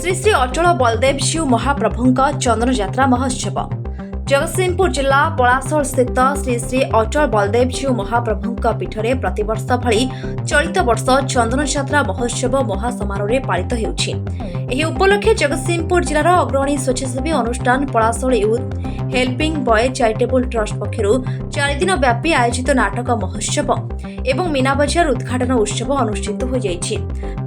श्री श्री अचल बलदेव शिव महाप्रभुंक चंदन यात्रा महोत्सव जगतसिंहपुर जिला पलासोल स्थित श्री श्री अचल बलदेव शिव महाप्रभुंक पीठरे प्रतिवर्ष भली चलित वर्ष चंदन यात्रा महोत्सव महासमारोह पालित हेउछि। एही उपलक्षे जगतसिंहपुर जिलार अग्रणी स्वेच्छासेवी अनुष्ठान Palasol youth helping boy charitable trust पक्षरु 4 दिन व्यापी आयोजित नाटक महोत्सव एवं मीना बजार उद्घाटन उत्सव अनुष्ठित हो जाइछि।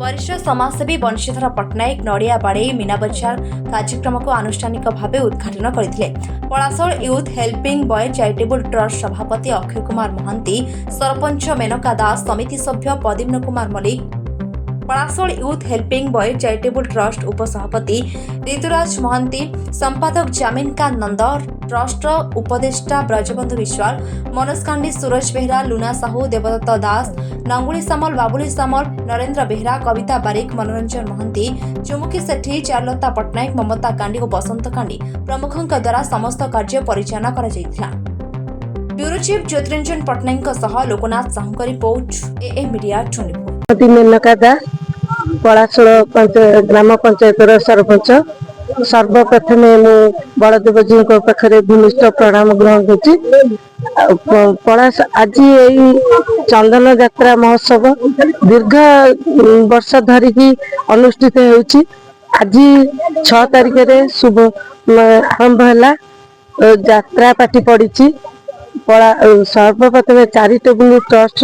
वरिष्ठ समाजसेवी बंशीधर पट्टनायक नड़िया बाड़े मीना बजार कार्यक्रम को आनुष्ठानिक भाव उद्घाटन करथिले। Palasol youth helping boy charitable trust सभापति अक्षय कुमार महांती, सरपंच मेनका दास, समिति सभ्य Pradyumna Kumar Mallik, Palasol youth helping boy charitable trust उपसभापति ऋतुराज महांती, संपादक जामिनकांत नंद, ट्रस्ट उपदेष्टा ब्रजबंधु विश्वाल, मनोज कांडी, सूरज बेहरा, लुना साहू, देवदत्त दास, नंगुली सामल, बाबुली सामल, नरेंद्र बेहरा, कविता बारिक, मनोरंजन महांती, चुमुकी सेठी, चारुलता पट्टनायक, ममता कांडी और बसंत कांडी प्रमुखों द्वारा समस्त कार्य परिचालना करा जायथिला। ब्यूरो चीफ ज्योतिरंजन पट्टनायक सह लोकनाथ साहू रिपोर्ट एए मीडिया 24। मेनका दास, पलासोल ग्राम पंचायत सरपंच। सर्वप्रथम मु बलदेव जी पाखे भूमिष्ठ प्रणाम ग्रहण कर आज यही चंदन यात्रा महोत्सव दीर्घ वर्ष धरिकी अनुष्ठित होउछि। आज 6 तारिख रे शुभ आरंभ है। यात्रा पार्टी पड़ी। सर्वप्रथम चैरिटेबल ट्रस्ट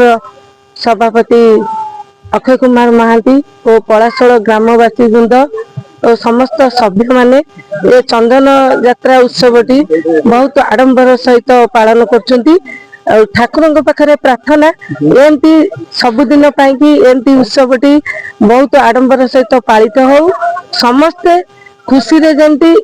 सभापति अक्षय कुमार महांती और पलासोल ग्रामवासी वृंद और समस्त सभ्य माने ये चंदन यात्रा उत्सवटी बहुत आडंबर सहित पालन करछंती। ठाकुर पाखे प्रार्थना एमती सबुदिन एमती उत्सवटी बहुत आडंबर सहित पालित हो, समस्ते खुशी रे जंती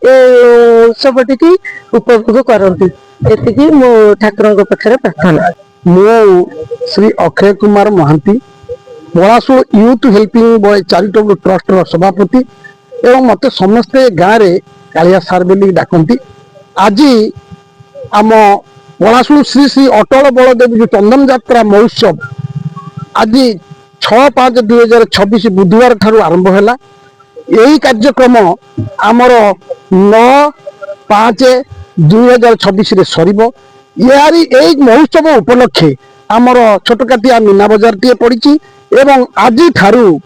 उत्सवटी उपभोग करती। एतिकी मो ठाकुर पाखे प्रार्थना। मो Shri Akshay Kumar Mohanty, Palasol youth helping boy charitable trust सभापति एवं मत समस्ते गाँव में कालिया सार बोली डाकती। आज आम पलासोल श्री श्री अटल बलदेव जो चंदन यात्रा महोत्सव आज 6/5/2026 बुधवार ठारू आरंभ है। यही कार्यक्रम आमर 9/5/2026 सरीब। यारी यही महोत्सव उपलक्षे आमर छोटकाटिया मीना बजार टे पड़ी एवं आज ठारू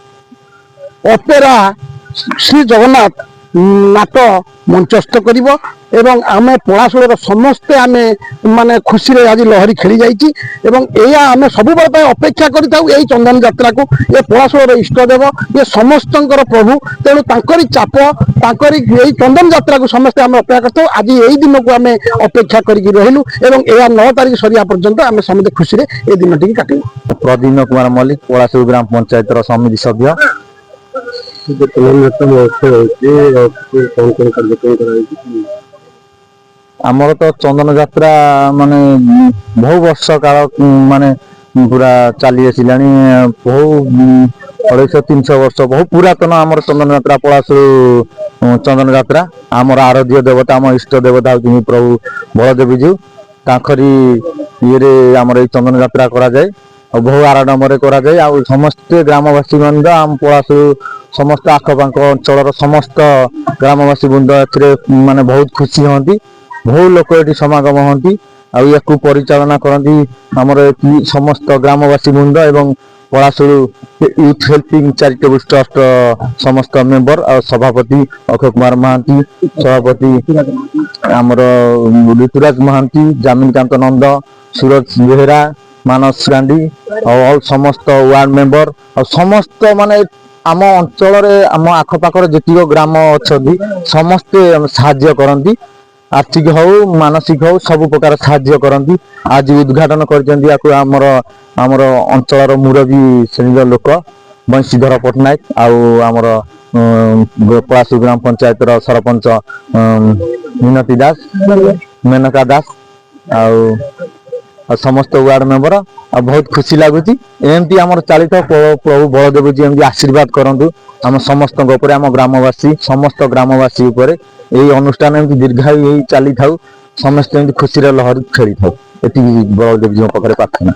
अपेरा श्री जगन्नाथ नाट मंचस्थ करिब एवं आमे पलासोलर समस्ते आमे माने खुशी रे आज लहरी खेली जाइछि एवं एया आमे सब बेले अपेक्षा करिताउ। एई चंदन यात्रा को ये पलासोलर इष्टदेव ये समस्तंकर प्रभु, तेणु तांकरी चाप तांकरी एई चंदन यात्रा को समस्ते आमे अपेक्षा करताउ। आज एई दिन को आमे अपेक्षा करिकि रहिलु एवं एया 9 तारिख सरिया पर्यंत आमे समस्त खुशी रे ए दिन टिक काटिलु। प्रद्युम्न कुमार मल्लिक, पलासोल ग्राम पंचायत समिति सभ्य। आमर तो चंदन यात्रा माने बहु वर्ष काल माने पूरा चली आसिला बहु 250-300 वर्ष बहु पुरातन आमर चंदन यात्रा पलासोल चंदन यात्रा। आमर आराध्य देवता आम इष्ट देवता हूँ प्रभु बलदेव जी, तांकरी ये आमर चंदन यात्रा करा जाए और बहु आडंबर करा जाए। आ समस्ते ग्रामवासी बृंद आम पलासोल समस्त आखपाख अंचल समस्त ग्रामवासी बृंद माने बहुत खुशी हती। बहु लोक ये समागम हती या परिचालना करती आमर समस्त ग्रामवासी वृंद एवं पलासोल यूथ हेल्पिंग चैरिटेबल ट्रस्ट समस्त मेंबर और सभापति अक्षय कुमार महांती, सभापति आमर ऋतुराज महांती, जामिनकांत नंद, सूरज बेहरा, मानस कांडी और समस्त वार्ड मेंबर और समस्त माने आम अंचल आम आखपाखर जी ग्राम अच्छा समस्ते साहाय्य करती। आर्थिक हो मानसिक हो सब प्रकार साहाय्य करती। आज उद्घाटन कर आमर अंचल मुरबी श्रेणी लोक बंशीधर पट्टनायक आमर पलासोल ग्राम पंचायत सरपंच मिनती दास, मेनका दास समस्त वार्ड मेंबर बहुत खुशी लगुच। एमती आम चलित प्रभु बलदेव जी एमती आशीर्वाद करंतु आम समस्त आम ग्रामवासी समस्त ग्रामवासी यही अनुष्ठान एमती दीर्घायु यही चली था, समस्त एमती खुशी लहरी खेली था। ये बलदेव जी पाखे प्रार्थना।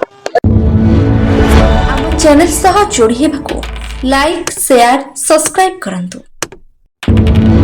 चैनल सह जोड़ी हेबाकु लाइक शेयर सब्सक्राइब करंतु। ଅଛି।